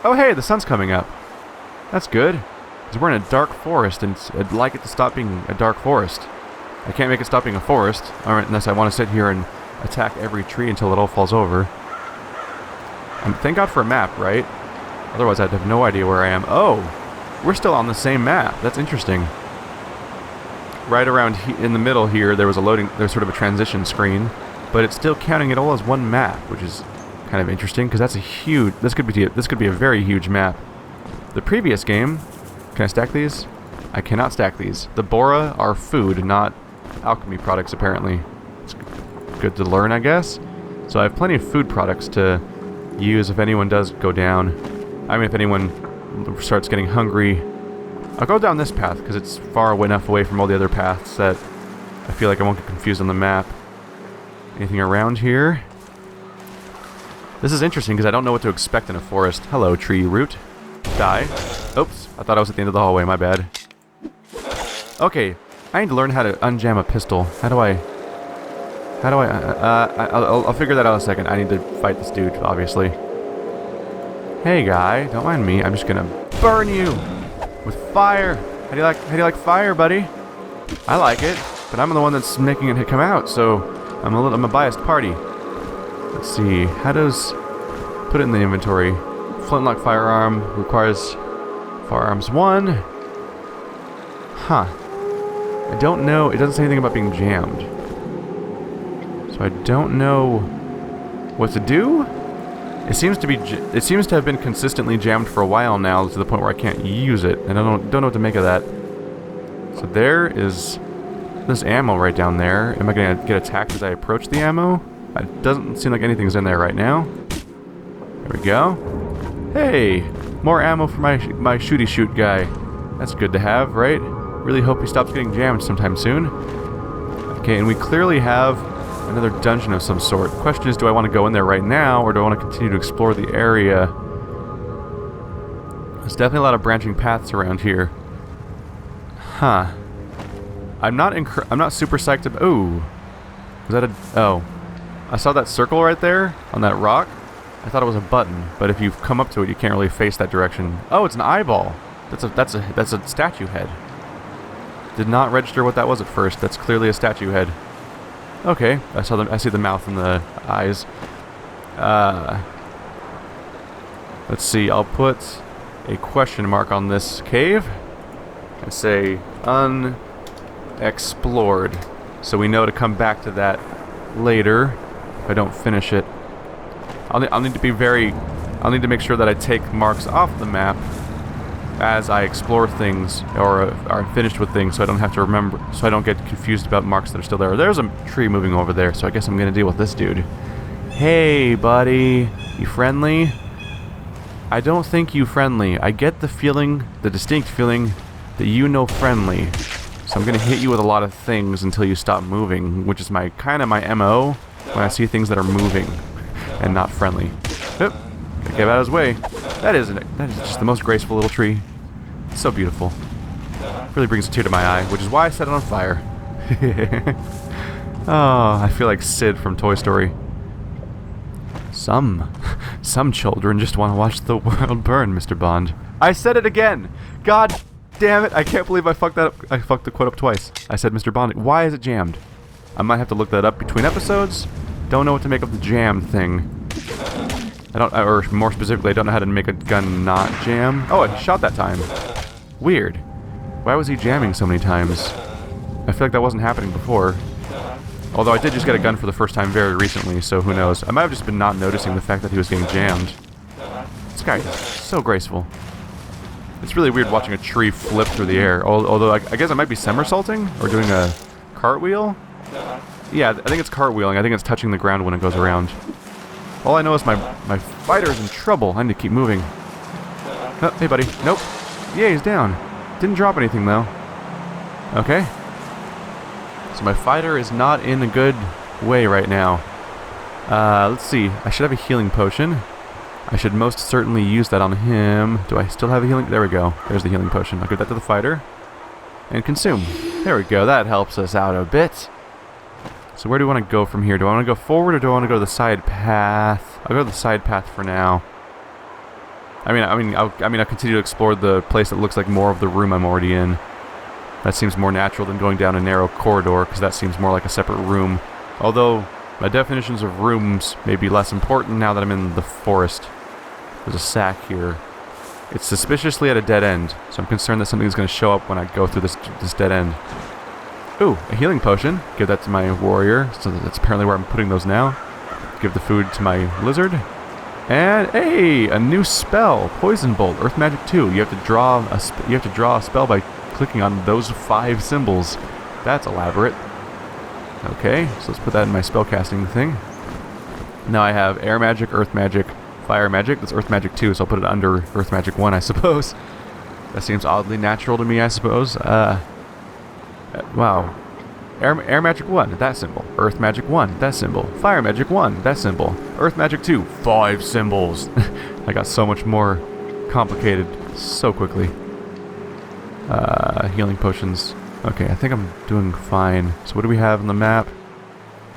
Oh hey, the sun's coming up. That's good. Because we're in a dark forest, and I'd like it to stop being a dark forest. I can't make it stop being a forest, unless I want to sit here and attack every tree until it all falls over. And thank God for a map, right? Otherwise I'd have no idea where I am. Oh! We're still on the same map. That's interesting. Right around in the middle here, there's sort of a transition screen, but it's still counting it all as one map, which is kind of interesting because that's a huge. This could be a very huge map. The previous game, can I stack these? I cannot stack these. The Bora are food, not alchemy products. Apparently, it's good to learn, I guess. So I have plenty of food products to use if anyone does go down. I mean, if anyone starts getting hungry. I'll go down this path because it's far enough away from all the other paths that I feel like I won't get confused on the map. Anything around here? This is interesting because I don't know what to expect in a forest. Hello, tree root. Die. Oops, I thought I was at the end of the hallway, my bad. Okay, I need to learn how to unjam a pistol. I'll figure that out in a second. I need to fight this dude, obviously. Hey guy, don't mind me. I'm just gonna burn you with fire. How do you like fire, buddy? I like it, but I'm the one that's making it come out, so I'm a biased party. Let's see. How does put it in the inventory? Flintlock firearm requires firearms 1. Huh. I don't know. It doesn't say anything about being jammed. So I don't know what to do. It seems to have been consistently jammed for a while now, to the point where I can't use it, and I don't know what to make of that. So there is this ammo right down there. Am I gonna get attacked as I approach the ammo? It doesn't seem like anything's in there right now. There we go. Hey, more ammo for my shooty shoot guy. That's good to have, right? Really hope he stops getting jammed sometime soon. Okay, and we clearly have another dungeon of some sort. The question is, do I want to go in there right now, or do I want to continue to explore the area? There's definitely a lot of branching paths around here. Huh. I'm not super psyched about... Ooh. Was that a... Oh. I saw that circle right there on that rock. I thought it was a button, but if you come up to it, you can't really face that direction. Oh, it's an eyeball. That's a statue head. Did not register what that was at first. That's clearly a statue head. Okay, I see the mouth and the eyes. Let's see, I'll put a question mark on this cave and say unexplored, so we know to come back to that later if I don't finish it. I'll need to make sure that I take marks off the map as I explore things or are finished with things, so I don't have to remember, so I don't get confused about marks that are still there. There's a tree moving over there, so I guess I'm gonna deal with this dude. Hey, buddy, you friendly? I don't think you friendly. I get the feeling, the distinct feeling, that you know friendly. So I'm gonna hit you with a lot of things until you stop moving, which is kind of my MO when I see things that are moving and not friendly. Oop, gotta get out of his way. That is just the most graceful little tree. It's so beautiful. Really brings a tear to my eye, which is why I set it on fire. Oh, I feel like Sid from Toy Story. Some children just want to watch the world burn, Mr. Bond. I said it again! God damn it, I can't believe I fucked that up. I fucked the quote up twice. I said Mr. Bond. Why is it jammed? I might have to look that up between episodes. Don't know what to make of the jam thing. Or more specifically, I don't know how to make a gun not jam. Oh, I shot that time. Weird. Why was he jamming so many times? I feel like that wasn't happening before. Although I did just get a gun for the first time very recently, so who knows. I might have just been not noticing the fact that he was getting jammed. This guy is so graceful. It's really weird watching a tree flip through the air. Although I guess it might be somersaulting or doing a cartwheel. Yeah, I think it's cartwheeling. I think it's touching the ground when it goes around. All I know is my fighter's in trouble. I need to keep moving. Oh, hey, buddy. Nope. Yeah, he's down. Didn't drop anything, though. Okay. So my fighter is not in a good way right now. Let's see. I should have a healing potion. I should most certainly use that on him. Do I still have a healing? There we go. There's the healing potion. I'll give that to the fighter. And consume. There we go. That helps us out a bit. So where do we want to go from here? Do I want to go forward or do I want to go to the side path? I'll go to the side path for now. I'll continue to explore the place that looks like more of the room I'm already in. That seems more natural than going down a narrow corridor, because that seems more like a separate room. Although, my definitions of rooms may be less important now that I'm in the forest. There's a sack here. It's suspiciously at a dead end, so I'm concerned that something's going to show up when I go through this dead end. Ooh, a healing potion. Give that to my warrior, so that's apparently where I'm putting those now. Give the food to my lizard. And hey, a new spell, Poison Bolt, Earth Magic 2. You have to draw a spell by clicking on those 5 symbols. That's elaborate. Okay, so let's put that in my spellcasting thing. Now I have Air Magic, Earth Magic, Fire Magic. That's Earth Magic 2, so I'll put it under Earth Magic 1, I suppose. That seems oddly natural to me, I suppose. Wow. Air Magic 1, that symbol. Earth Magic 1, that symbol. Fire Magic 1, that symbol. Earth Magic 2, 5 symbols. I got so much more complicated so quickly. Healing potions. Okay, I think I'm doing fine. So what do we have on the map?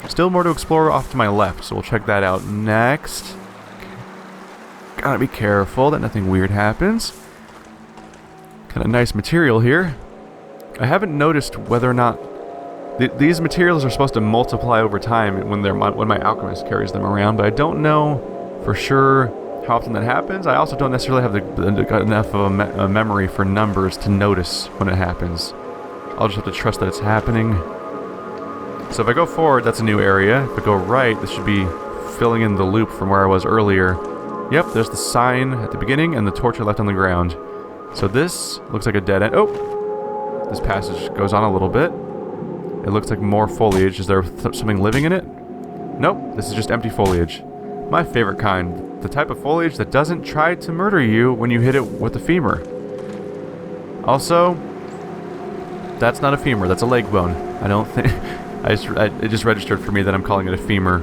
Still more to explore off to my left, so we'll check that out next. Gotta be careful that nothing weird happens. Kind of nice material here. I haven't noticed whether or not these materials are supposed to multiply over time when my alchemist carries them around, but I don't know for sure how often that happens. I also don't necessarily have enough of a memory for numbers to notice when it happens. I'll just have to trust that it's happening. So if I go forward, that's a new area. If I go right, this should be filling in the loop from where I was earlier. Yep, there's the sign at the beginning and the torch I left on the ground. So this looks like a dead end. Oh! This passage goes on a little bit. It looks like more foliage. Is there something living in it? Nope, this is just empty foliage. My favorite kind. The type of foliage that doesn't try to murder you when you hit it with the femur. Also, that's not a femur, that's a leg bone. I don't think... it just registered for me that I'm calling it a femur.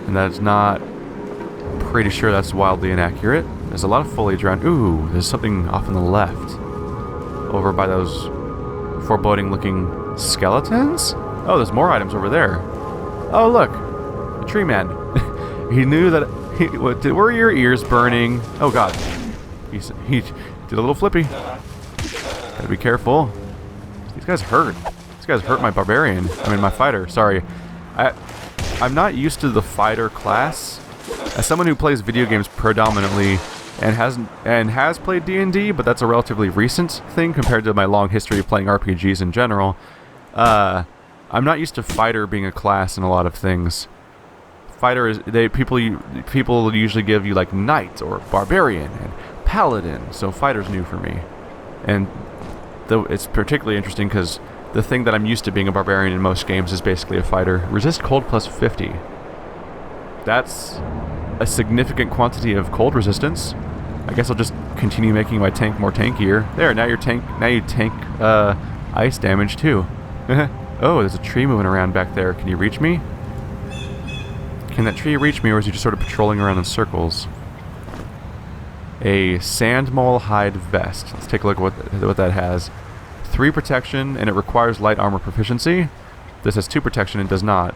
And that is not... pretty sure that's wildly inaccurate. There's a lot of foliage around. Ooh, there's something off on the left. Over by those foreboding-looking skeletons? Oh, there's more items over there. Oh, look. A tree man. He knew that... were your ears burning? Oh, God. He did a little flippy. Gotta be careful. These guys hurt. These guys hurt my barbarian. I mean, my fighter. Sorry. I'm not used to the fighter class. As someone who plays video games predominantly and has played D&D, but that's a relatively recent thing compared to my long history of playing RPGs in general, I'm not used to fighter being a class in a lot of things. Fighter is people usually give you like knight or barbarian and paladin, so fighter's new for me. And though it's particularly interesting because the thing that I'm used to being a barbarian in most games is basically a fighter. Resist cold plus 50. That's a significant quantity of cold resistance. I guess I'll just continue making my tank more tankier. There, now you tank ice damage too. Oh, there's a tree moving around back there. Can you reach me? Can that tree reach me, or is he just sort of patrolling around in circles? A sand mole hide vest. Let's take a look at what that has. 3 protection, and it requires light armor proficiency. This has 2 protection and does not.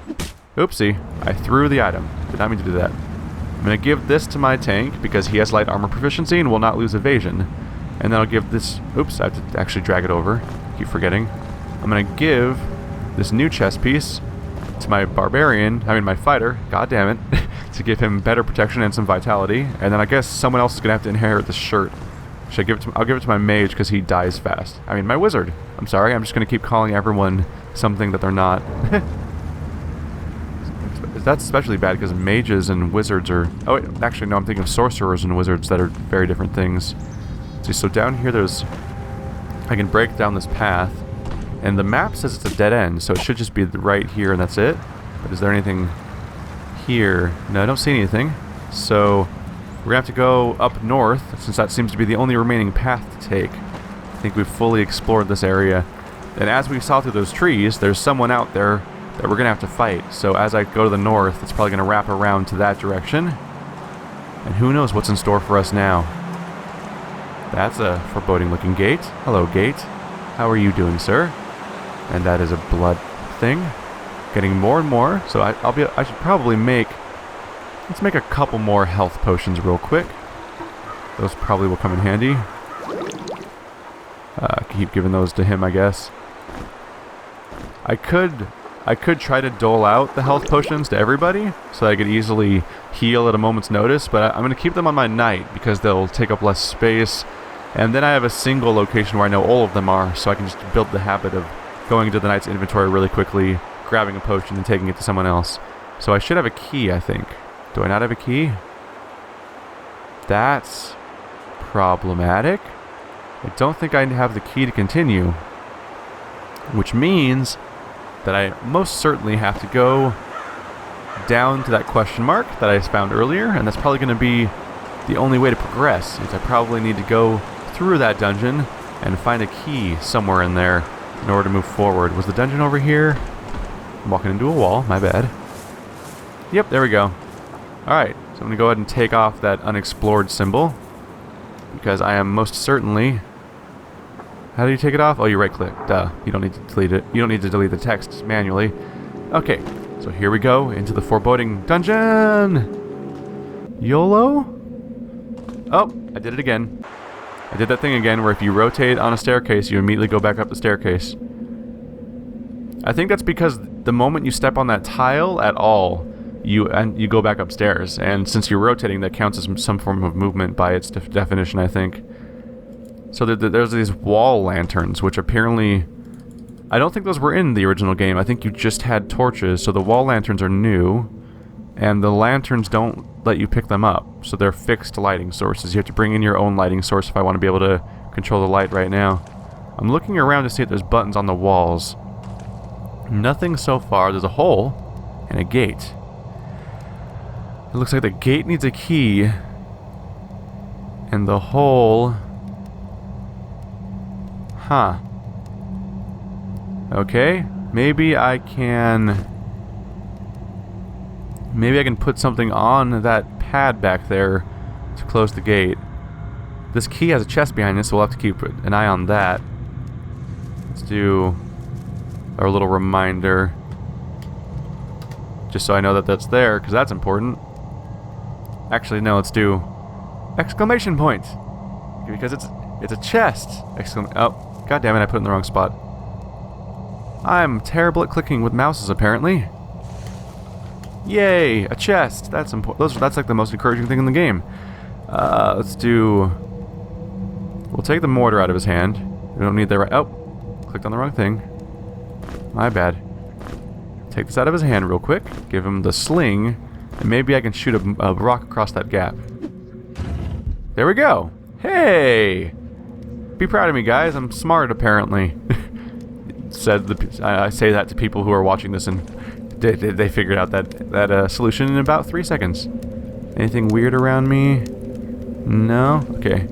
Oopsie, I threw the item. Did not mean to do that. I'm going to give this to my tank because he has light armor proficiency and will not lose evasion. And then I'll give this... Oops, I have to actually drag it over. Keep forgetting. I'm going to give this new chest piece to my my fighter, god damn it, to give him better protection and some vitality. And then I guess someone else is going to have to inherit this shirt. Should I give it to... I'll give it to my mage because he dies fast. I mean, my wizard. I'm sorry, I'm just going to keep calling everyone something that they're not. That's especially bad because mages and wizards are... Oh, wait, actually, no, I'm thinking of sorcerers and wizards that are very different things. See, so down here there's... I can break down this path, and the map says it's a dead end, so it should just be right here and that's it. But is there anything here? No, I don't see anything. So we're going to have to go up north, since that seems to be the only remaining path to take. I think we've fully explored this area. And as we saw through those trees, there's someone out there that we're going to have to fight. So as I go to the north, it's probably going to wrap around to that direction. And who knows what's in store for us now. That's a foreboding looking gate. Hello, gate. How are you doing, sir? And that is a blood thing. Getting more and more. So I should probably make... Let's make a couple more health potions real quick. Those probably will come in handy. Keep giving those to him, I guess. I could try to dole out the health potions to everybody, so I could easily heal at a moment's notice, but I'm going to keep them on my knight, because they'll take up less space, and then I have a single location where I know all of them are, so I can just build the habit of going into the knight's inventory really quickly, grabbing a potion and taking it to someone else. So I should have a key, I think. Do I not have a key? That's problematic. I don't think I have the key to continue, which means that I most certainly have to go down to that question mark that I found earlier, and that's probably going to be the only way to progress, is I probably need to go through that dungeon and find a key somewhere in there in order to move forward. Was the dungeon over here? I'm walking into a wall, my bad. Yep, there we go. Alright, so I'm going to go ahead and take off that unexplored symbol, because I am most certainly... How do you take it off? Oh, you right-click. Duh. You don't need to delete it. You don't need to delete the text manually. Okay, so here we go into the foreboding dungeon! YOLO? Oh, I did it again. I did that thing again where if you rotate on a staircase, you immediately go back up the staircase. I think that's because the moment you step on that tile at all, you go back upstairs. And since you're rotating, that counts as some form of movement by its definition, I think. So there's these wall lanterns, which apparently... I don't think those were in the original game. I think you just had torches, so the wall lanterns are new. And the lanterns don't let you pick them up, so they're fixed lighting sources. You have to bring in your own lighting source if I want to be able to control the light right now. I'm looking around to see if there's buttons on the walls. Nothing so far. There's a hole and a gate. It looks like the gate needs a key. And the hole... Huh. Okay, maybe I can put something on that pad back there to close the gate. This key has a chest behind it, so we'll have to keep an eye on that. Let's do our little reminder, just so I know that that's there, because that's important. Actually, no, let's do exclamation point, because it's a chest. Oh. God damn it, I put it in the wrong spot. I'm terrible at clicking with mouses, apparently. Yay, a chest. That's important. That's like the most encouraging thing in the game. Let's do... We'll take the mortar out of his hand. We don't need that right... Oh, clicked on the wrong thing. My bad. Take this out of his hand real quick. Give him the sling. And maybe I can shoot a rock across that gap. There we go. Hey! Be proud of me, guys. I'm smart, apparently. I say that to people who are watching this, and they figured out that solution in about 3 seconds. Anything weird around me? No? Okay.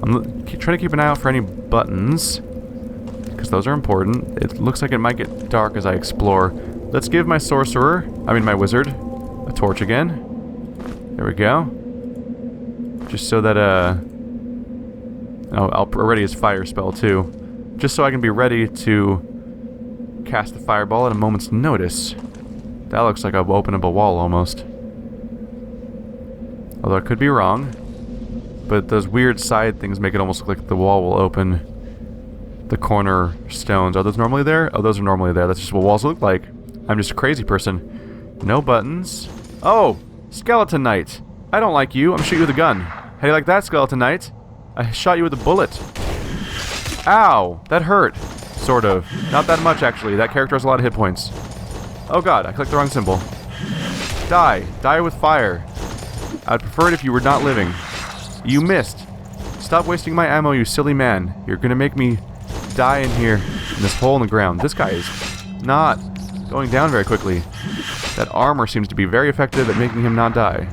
I'm trying to keep an eye out for any buttons, because those are important. It looks like it might get dark as I explore. Let's give my my wizard, a torch again. There we go. Just so that, I'll ready his fire spell too. Just so I can be ready to cast the fireball at a moment's notice. That looks like an openable wall almost. Although I could be wrong. But those weird side things make it almost look like the wall will open. The corner stones. Are those normally there? Oh, those are normally there. That's just what walls look like. I'm just a crazy person. No buttons. Oh! Skeleton Knight! I don't like you. I'm shooting you with a gun. How do you like that, Skeleton Knight? I shot you with a bullet. Ow! That hurt. Sort of. Not that much, actually. That character has a lot of hit points. Oh god, I clicked the wrong symbol. Die. Die with fire. I'd prefer it if you were not living. You missed. Stop wasting my ammo, you silly man. You're gonna make me die in here, in this hole in the ground. This guy is not going down very quickly. That armor seems to be very effective at making him not die.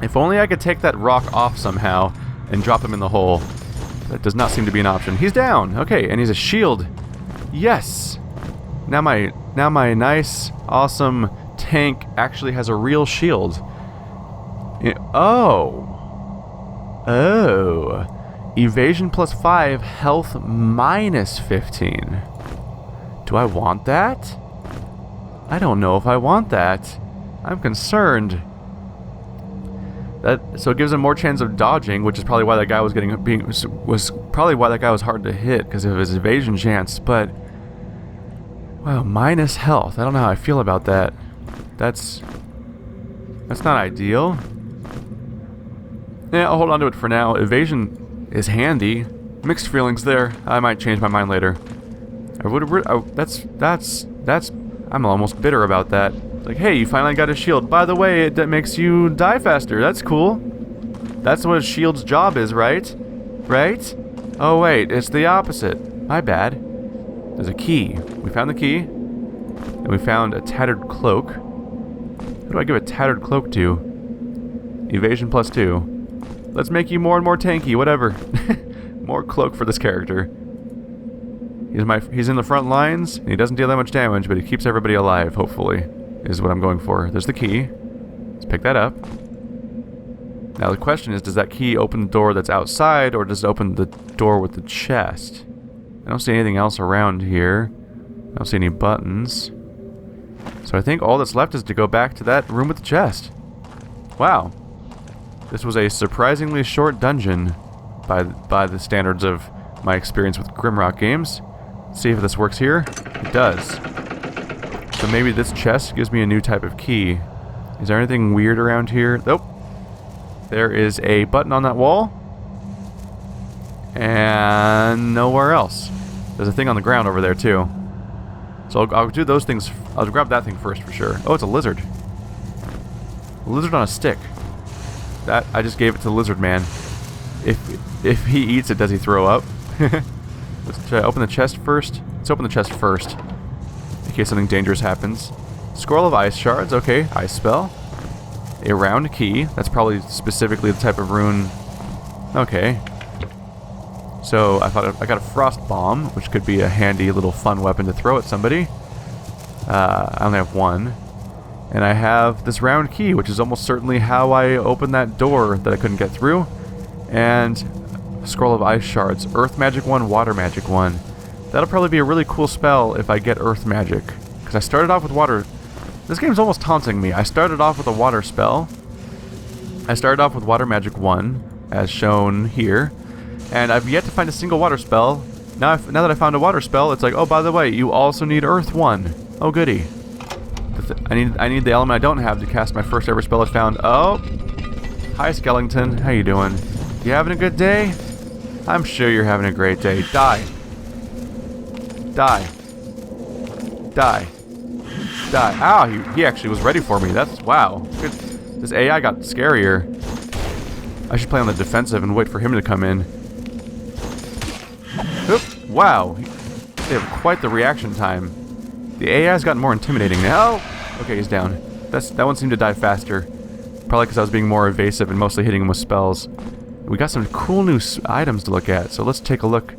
If only I could take that rock off somehow and drop him in the hole. That does not seem to be an option. He's down! Okay, and he's a shield. Yes! Now my nice, awesome tank actually has a real shield. Oh. Evasion plus 5, health minus 15. Do I want that? I don't know if I want that. I'm concerned. So it gives him more chance of dodging, which is probably why that guy was probably why that guy was hard to hit, because of his evasion chance. But wow, minus health. I don't know how I feel about that. That's not ideal. Yeah, I'll hold on to it for now. Evasion is handy. Mixed feelings there. I might change my mind later. I'm almost bitter about that. Like, hey, you finally got a shield. By the way, that makes you die faster. That's cool. That's what a shield's job is, right? Right? Oh, wait, it's the opposite. My bad. There's a key. We found the key. And we found a tattered cloak. Who do I give a tattered cloak to? Evasion +2. Let's make you more and more tanky, whatever. More cloak for this character. He's in the front lines, and he doesn't deal that much damage, but he keeps everybody alive, hopefully, is what I'm going for. There's the key. Let's pick that up. Now the question is, does that key open the door that's outside, or does it open the door with the chest? I don't see anything else around here. I don't see any buttons. So I think all that's left is to go back to that room with the chest. Wow. This was a surprisingly short dungeon by the standards of my experience with Grimrock games. Let's see if this works here. It does. So maybe this chest gives me a new type of key. Is there anything weird around here? Nope. There is a button on that wall. And nowhere else. There's a thing on the ground over there too. So I'll do those things. I'll grab that thing first for sure. Oh, it's a lizard. A lizard on a stick. That I just gave it to the lizard man. If he eats it, does he throw up? Let's try open the chest first. Let's open the chest first, in case something dangerous happens. Scroll of ice shards. Okay, ice spell. A round key. That's probably specifically the type of rune. Okay. So I got a frost bomb, which could be a handy little fun weapon to throw at somebody. I only have one. And I have this round key, which is almost certainly how I opened that door that I couldn't get through. And scroll of ice shards. Earth magic 1, water magic 1. That'll probably be a really cool spell if I get earth magic. Because I started off with water. This game's almost taunting me. I started off with a water spell. I started off with water magic 1, as shown here. And I've yet to find a single water spell. Now that I found a water spell, it's like, oh, by the way, you also need earth 1. Oh, goody. I need the element I don't have to cast my first ever spell I found. Oh. Hi, Skellington. How you doing? You having a good day? I'm sure you're having a great day. Die. Die. Die. Die. Ow, he actually was ready for me. That's, wow. Good. This AI got scarier. I should play on the defensive and wait for him to come in. Oop. Wow. They have quite the reaction time. The AI's gotten more intimidating now. Okay, he's down. That one seemed to die faster. Probably because I was being more evasive and mostly hitting him with spells. We got some cool new items to look at, so let's take a look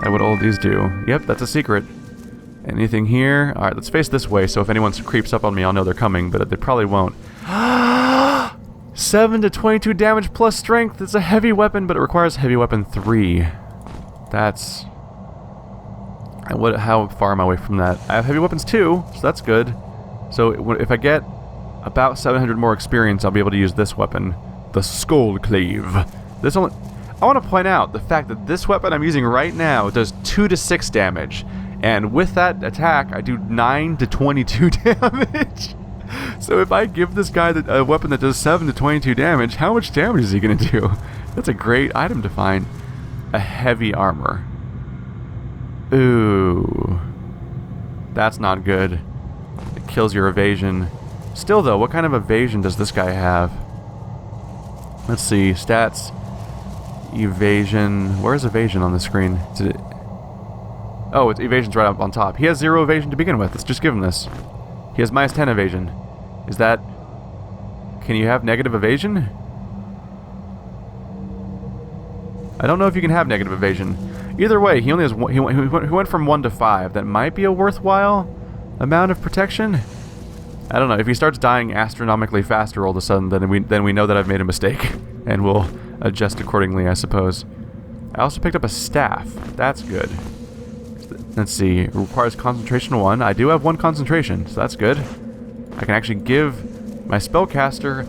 at what all of these do. Yep, that's a secret. Anything here? Alright, let's face this way, so if anyone creeps up on me, I'll know they're coming, but they probably won't. 7 to 22 damage plus strength. It's a heavy weapon, but it requires heavy weapon 3. That's... how far am I away from that? I have heavy weapons 2, so that's good. So if I get about 700 more experience, I'll be able to use this weapon. The Skull Cleave. I want to point out the fact that this weapon I'm using right now does 2 to 6 damage. And with that attack, I do 9 to 22 damage. So if I give this guy a weapon that does 7 to 22 damage, how much damage is he going to do? That's a great item to find. A heavy armor. Ooh. That's not good. It kills your evasion. Still though, what kind of evasion does this guy have? Let's see. Stats. Evasion. Where's evasion on the screen? Oh, it's evasion's right up on top. He has 0 evasion to begin with. Let's just give him this. He has minus 10 evasion. Is that... Can you have negative evasion? I don't know if you can have negative evasion. Either way, he only has he went from 1 to 5. That might be a worthwhile amount of protection. I don't know. If he starts dying astronomically faster all of a sudden, then we know that I've made a mistake, and we'll adjust accordingly, I suppose. I also picked up a staff. That's good. Let's see. It requires concentration 1. I do have 1 concentration, so that's good. I can actually give my spellcaster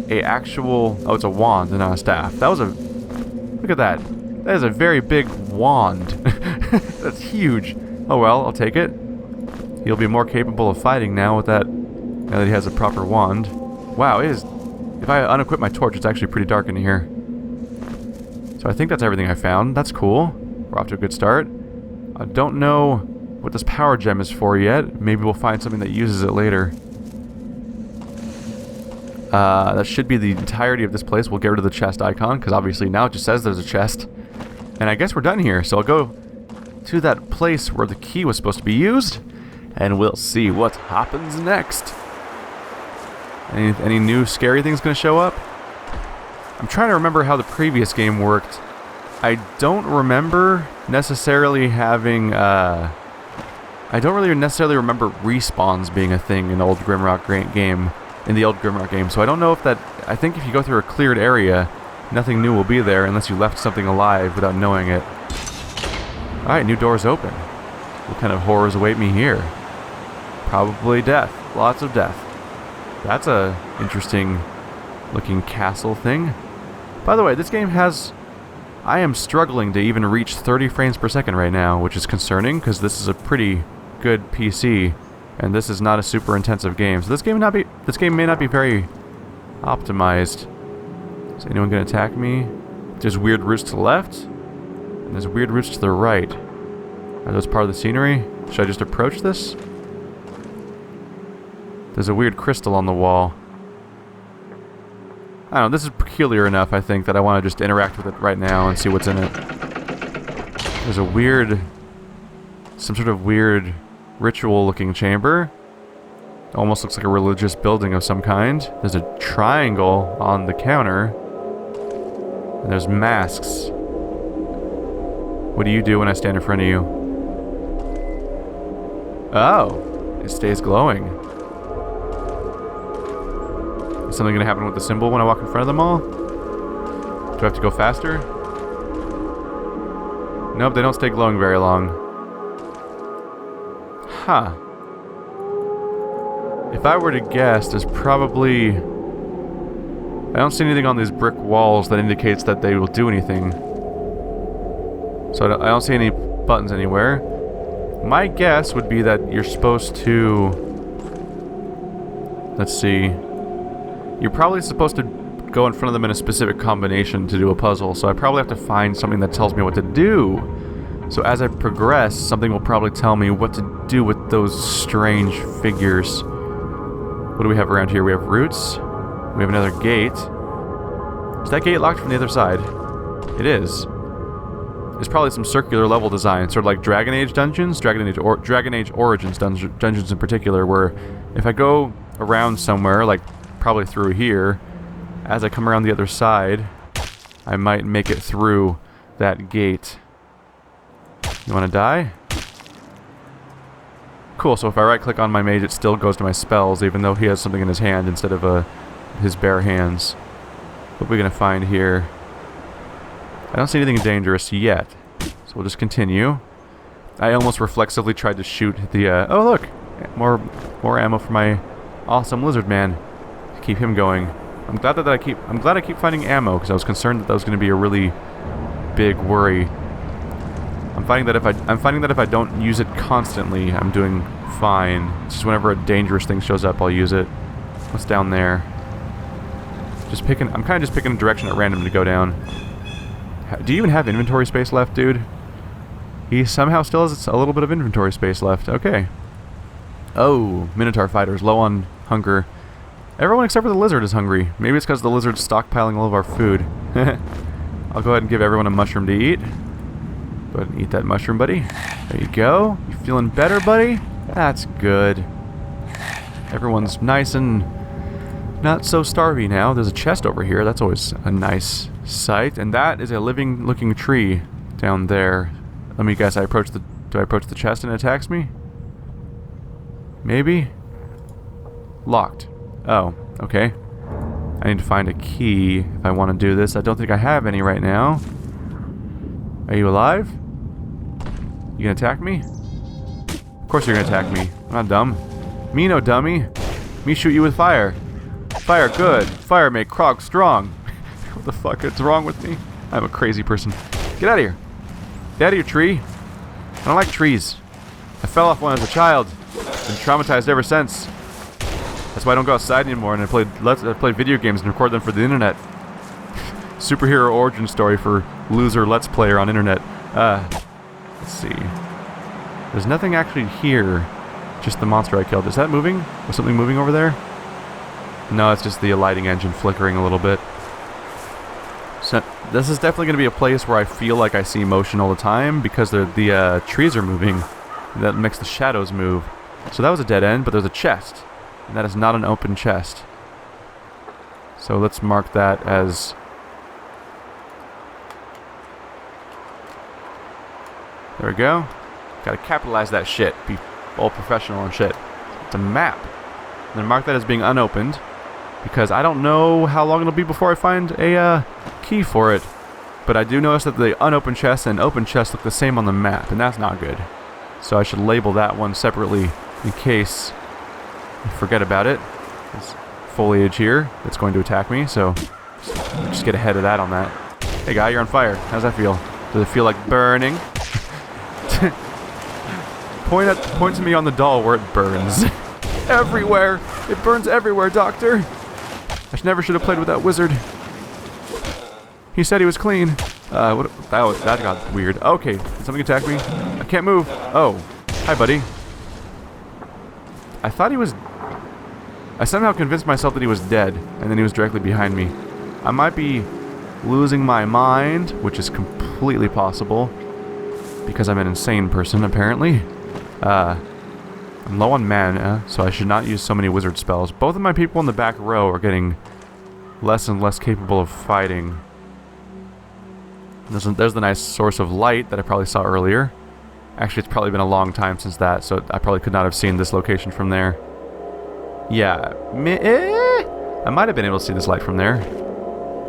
a actual... Oh, it's a wand and not a staff. That was a... Look at that. That is a very big wand. That's huge. Oh well, I'll take it. He'll be more capable of fighting now with that... Now that he has a proper wand. Wow, it is... If I unequip my torch, it's actually pretty dark in here. So I think that's everything I found. That's cool. We're off to a good start. I don't know what this power gem is for yet. Maybe we'll find something that uses it later. That should be the entirety of this place. We'll get rid of the chest icon, because obviously now it just says there's a chest. And I guess we're done here. So I'll go to that place where the key was supposed to be used, and we'll see what happens next. Any new scary things going to show up? I'm trying to remember how the previous game worked. I don't remember necessarily having, I don't really necessarily remember respawns being a thing in the old Grimrock game, so I don't know if that, I think if you go through a cleared area, nothing new will be there unless you left something alive without knowing it. Alright, new doors open. What kind of horrors await me here? Probably death. Lots of death. That's a interesting looking castle thing. By the way, this game has... I am struggling to even reach 30 frames per second right now, which is concerning because this is a pretty good PC and this is not a super intensive game. So this game may not be very optimized. Is anyone going to attack me? There's weird routes to the left and there's weird routes to the right. Are those part of the scenery? Should I just approach this? There's a weird crystal on the wall. I don't know, this is peculiar enough, I think, that I want to just interact with it right now and see what's in it. There's a weird... some sort of weird ritual-looking chamber. It almost looks like a religious building of some kind. There's a triangle on the counter. And there's masks. What do you do when I stand in front of you? Oh! It stays glowing. Is something going to happen with the symbol when I walk in front of them all? Do I have to go faster? Nope, they don't stay glowing very long. Huh. If I were to guess, there's probably... I don't see anything on these brick walls that indicates that they will do anything. So I don't see any buttons anywhere. My guess would be that you're supposed to... Let's see... You're probably supposed to go in front of them in a specific combination to do a puzzle, so I probably have to find something that tells me what to do. So as I progress, something will probably tell me what to do with those strange figures. What do we have around here? We have roots. We have another gate. Is that gate locked from the other side? It is. It's probably some circular level design, sort of like Dragon Age dungeons, Dragon Age Origins dungeons in particular, where if I go around somewhere, like probably through here, as I come around the other side, I might make it through that gate. You want to die? Cool, so if I right click on my mage, it still goes to my spells, even though he has something in his hand instead of his bare hands. What are we going to find here? I don't see anything dangerous yet, so we'll just continue. I almost reflexively tried to shoot the, oh look! More ammo for my awesome lizard man. Keep him going. I'm glad I keep finding ammo, because I was concerned that was going to be a really big worry. I'm finding that if I don't use it constantly, I'm doing fine. It's just whenever a dangerous thing shows up, I'll use it. What's down there? I'm kind of just picking a direction at random to go down. Do you even have inventory space left, dude? He somehow still has a little bit of inventory space left. Okay. Oh, Minotaur fighters, low on hunger. Everyone except for the lizard is hungry. Maybe it's because the lizard's stockpiling all of our food. I'll go ahead and give everyone a mushroom to eat. Go ahead and eat that mushroom, buddy. There you go. You feeling better, buddy? That's good. Everyone's nice and not so starvy now. There's a chest over here. That's always a nice sight. And that is a living looking tree down there. Let me guess, do I approach the chest and it attacks me? Maybe? Locked. Oh, okay. I need to find a key if I want to do this. I don't think I have any right now. Are you alive? You gonna attack me? Of course you're gonna attack me. I'm not dumb. Me no dummy. Me shoot you with fire. Fire good. Fire make Krog strong. What the fuck is wrong with me? I'm a crazy person. Get out of here. Get out of your tree. I don't like trees. I fell off one as a child. Been traumatized ever since. That's why I don't go outside anymore, and I play video games and record them for the internet. Superhero origin story for loser Let's Player on internet. Let's see. There's nothing actually here. Just the monster I killed. Is that moving? Was something moving over there? No, it's just the lighting engine flickering a little bit. So this is definitely going to be a place where I feel like I see motion all the time because the trees are moving. That makes the shadows move. So that was a dead end, but there's a chest. And that is not an open chest. So let's mark that as... There we go. Gotta capitalize that shit. Be all professional and shit. It's a map. And then mark that as being unopened. Because I don't know how long it'll be before I find a key for it. But I do notice that the unopened chest and open chest look the same on the map. And that's not good. So I should label that one separately in case I forget about it. There's foliage here that's going to attack me. So just get ahead of that on that. Hey guy, you're on fire. How's that feel? Does it feel like burning? Point to me on the doll where it burns. Everywhere! It burns everywhere, Doctor! I never should have played with that wizard. He said he was clean. That got weird. Okay, did something attack me? I can't move. Oh. Hi, buddy. I thought he was... I somehow convinced myself that he was dead, and then he was directly behind me. I might be losing my mind, which is completely possible. Because I'm an insane person, apparently. I'm low on mana, so I should not use so many wizard spells. Both of my people in the back row are getting less and less capable of fighting. There's the nice source of light that I probably saw earlier. Actually, it's probably been a long time since that, so I probably could not have seen this location from there. Yeah, I might have been able to see this light from there.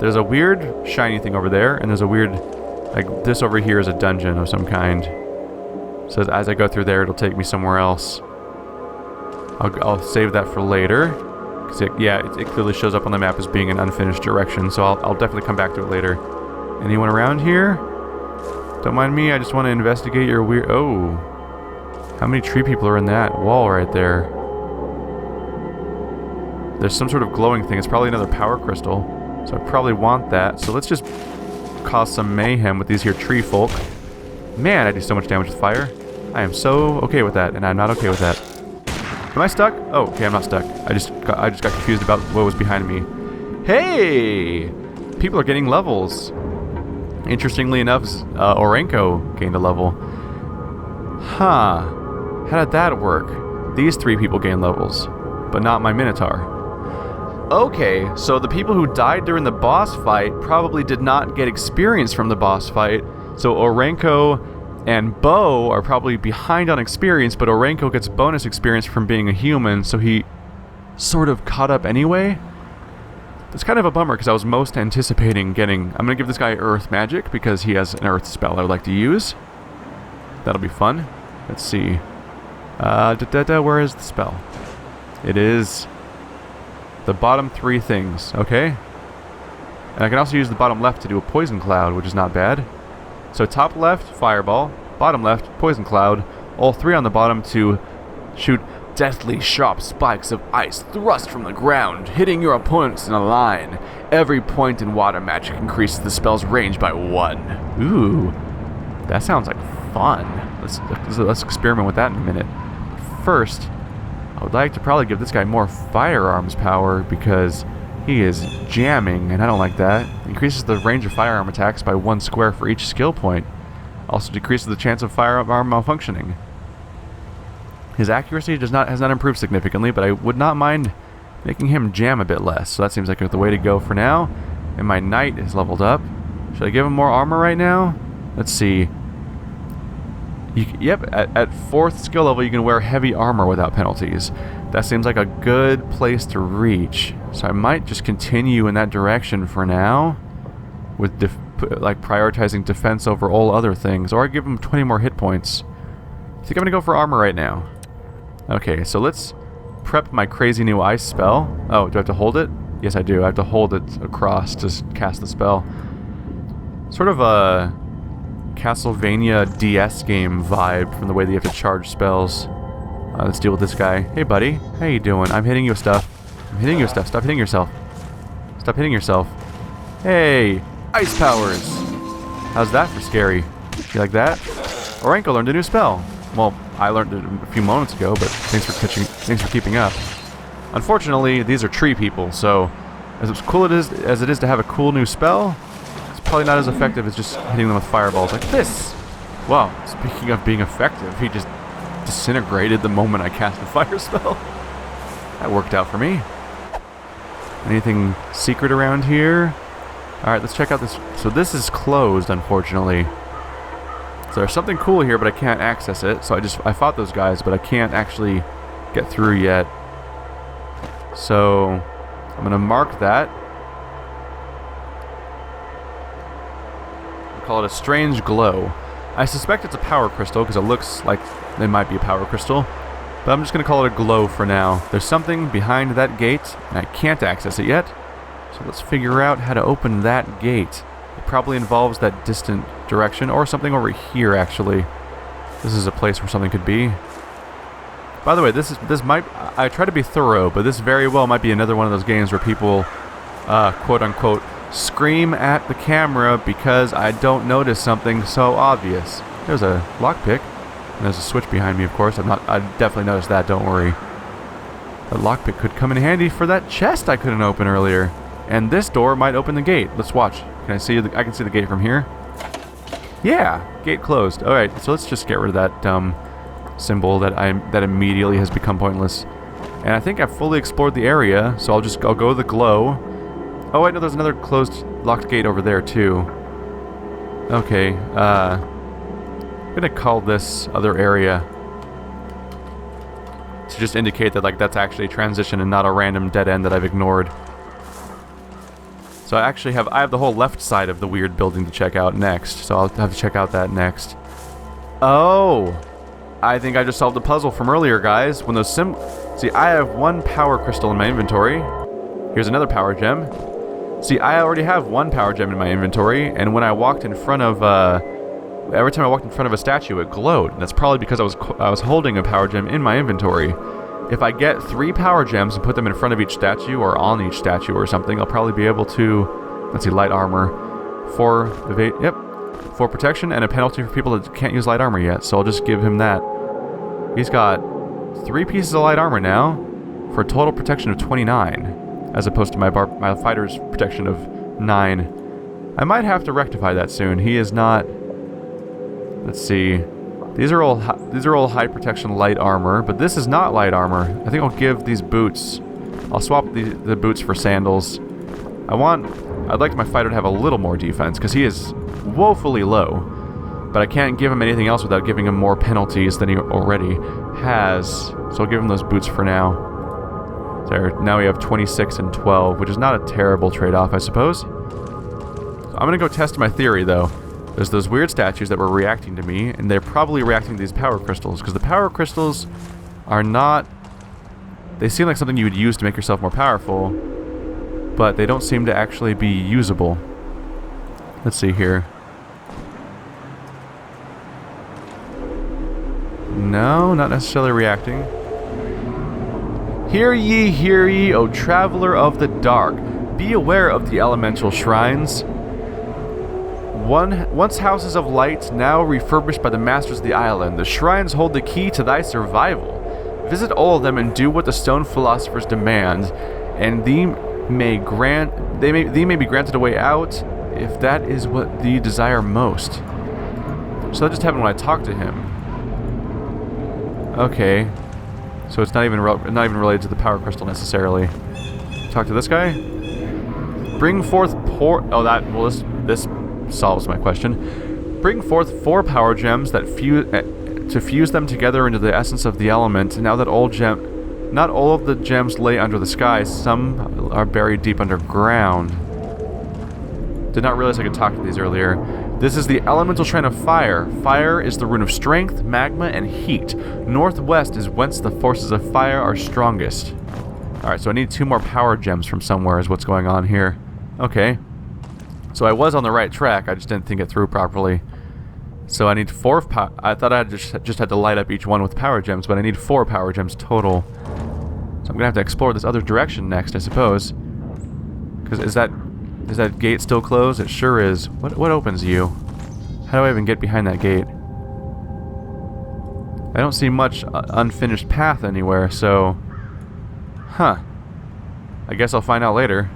There's a weird shiny thing over there, and there's a weird... Like, this over here is a dungeon of some kind. So as I go through there, it'll take me somewhere else. I'll save that for later. Because it clearly shows up on the map as being an unfinished direction, so I'll definitely come back to it later. Anyone around here? Don't mind me, I just want to investigate your weird... Oh. How many tree people are in that wall right there? There's some sort of glowing thing. It's probably another power crystal. So I probably want that. So let's just cause some mayhem with these here tree folk. Man, I do so much damage with fire. I am so okay with that, and I'm not okay with that. Am I stuck? Oh, okay, I'm not stuck. I just got confused about what was behind me. Hey! People are getting levels. Interestingly enough, Orenko gained a level. Huh. How did that work? These three people gained levels, but not my Minotaur. Okay, so the people who died during the boss fight probably did not get experience from the boss fight, so Orenko and Bo are probably behind on experience, but Orenko gets bonus experience from being a human, so he sort of caught up anyway. It's kind of a bummer because I was most anticipating getting... I'm going to give this guy Earth Magic because he has an Earth spell I would like to use. That'll be fun. Let's see. Where is the spell? It is the bottom three things, okay? And I can also use the bottom left to do a Poison Cloud, which is not bad. So top left, Fireball. Bottom left, Poison Cloud. All three on the bottom to shoot deathly sharp spikes of ice thrust from the ground, hitting your opponents in a line. Every point in water magic increases the spell's range by 1. Ooh, that sounds like fun. Let's experiment with that in a minute. First, I would like to probably give this guy more firearms power because he is jamming, and I don't like that. Increases the range of firearm attacks by 1 square for each skill point. Also decreases the chance of firearm malfunctioning. His accuracy has not improved significantly, but I would not mind making him jam a bit less. So that seems like the way to go for now. And my knight is leveled up. Should I give him more armor right now? Let's see. Yep, at 4th skill level you can wear heavy armor without penalties. That seems like a good place to reach. So I might just continue in that direction for now, with prioritizing defense over all other things, or I give him 20 more hit points. I think I'm gonna go for armor right now. Okay, so let's prep my crazy new ice spell. Oh, do I have to hold it? Yes, I do. I have to hold it across to cast the spell. Sort of a Castlevania DS game vibe from the way that you have to charge spells. Let's deal with this guy. Hey, buddy. How you doing? I'm hitting you with stuff. I'm hitting you with stuff. Stop hitting yourself. Stop hitting yourself. Hey! Ice powers! How's that for scary? You like that? Oranko learned a new spell. Well, I learned it a few moments ago, but thanks for keeping up. Unfortunately, these are tree people, so as cool as it is to have a cool new spell, it's probably not as effective as just hitting them with fireballs like this. Wow, speaking of being effective, he just disintegrated the moment I cast a fire spell. That worked out for me. Anything secret around here? Alright, let's check out this. So this is closed, unfortunately. So there's something cool here, but I can't access it. So I fought those guys, but I can't actually get through yet. So I'm going to mark that. I'll call it a strange glow. I suspect it's a power crystal because it looks like it might be a power crystal. But I'm just going to call it a glow for now. There's something behind that gate, and I can't access it yet. So let's figure out how to open that gate. It probably involves that distant direction, or something over here, actually. This is a place where something could be. By the way, this might... I try to be thorough, but this very well might be another one of those games where people, quote-unquote, scream at the camera because I don't notice something so obvious. There's a lockpick. And there's a switch behind me, of course. I definitely noticed that, don't worry. That lockpick could come in handy for that chest I couldn't open earlier. And this door might open the gate. Let's watch. Can I see I can see the gate from here? Yeah, gate closed. Alright, so let's just get rid of that dumb symbol that immediately has become pointless. And I think I've fully explored the area, so I'll go to the glow. Oh wait, no, there's another closed, locked gate over there too. Okay, I'm gonna call this other area to just indicate that that's actually a transition and not a random dead end that I've ignored. So I have the whole left side of the weird building to check out next, so I'll have to check out that next. Oh! I think I just solved the puzzle from earlier, guys. When those See, I have one power crystal in my inventory. Here's another power gem. See, I already have one power gem in my inventory, and when I walked in front of, every time I walked in front of a statue, it glowed. And that's probably because I was holding a power gem in my inventory. If I get 3 power gems and put them in front of each statue, or on each statue or something, I'll probably be able to... Let's see, light armor. 4 protection and a penalty for people that can't use light armor yet, so I'll just give him that. He's got 3 pieces of light armor now, for a total protection of 29, as opposed to my fighter's protection of 9. I might have to rectify that soon. He is not... Let's see... These are all high protection light armor, but this is not light armor. I think I'll give these boots... I'll swap the boots for sandals. I'd like my fighter to have a little more defense, because he is woefully low. But I can't give him anything else without giving him more penalties than he already has. So I'll give him those boots for now. There, now we have 26 and 12, which is not a terrible trade-off, I suppose. So I'm going to go test my theory, though. There's those weird statues that were reacting to me, and they're probably reacting to these power crystals, because the power crystals are not... They seem like something you would use to make yourself more powerful, but they don't seem to actually be usable. Let's see here. No, not necessarily reacting. Hear ye, O traveler of the dark. Be aware of the elemental shrines. Once houses of light, now refurbished by the masters of the island, the shrines hold the key to thy survival. Visit all of them and do what the stone philosophers demand, and thee may be granted a way out, if that is what thee desire most. So that just happened when I talked to him. Okay, so it's not even related to the power crystal necessarily. Talk to this guy. Bring forth this solves my question. Bring forth 4 power gems that fuse them together into the essence of the element. Now that not all of the gems lay under the sky, some are buried deep underground. Did not realize I could talk to these earlier. This is the elemental shrine of fire. Fire is the rune of strength, magma, and heat. Northwest is whence the forces of fire are strongest. Alright, so I need 2 more power gems from somewhere is what's going on here. Okay. So I was on the right track, I just didn't think it through properly. So I need 4 power... I thought I just had to light up each one with power gems, but I need 4 power gems total. So I'm gonna have to explore this other direction next, I suppose. Because is that gate still closed? It sure is. What opens you? How do I even get behind that gate? I don't see much unfinished path anywhere, so... Huh. I guess I'll find out later.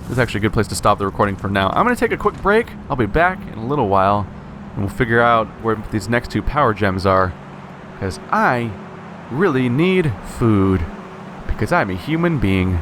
This is actually a good place to stop the recording for now. I'm going to take a quick break. I'll be back in a little while, and we'll figure out where these next 2 power gems are. Because I really need food. Because I'm a human being.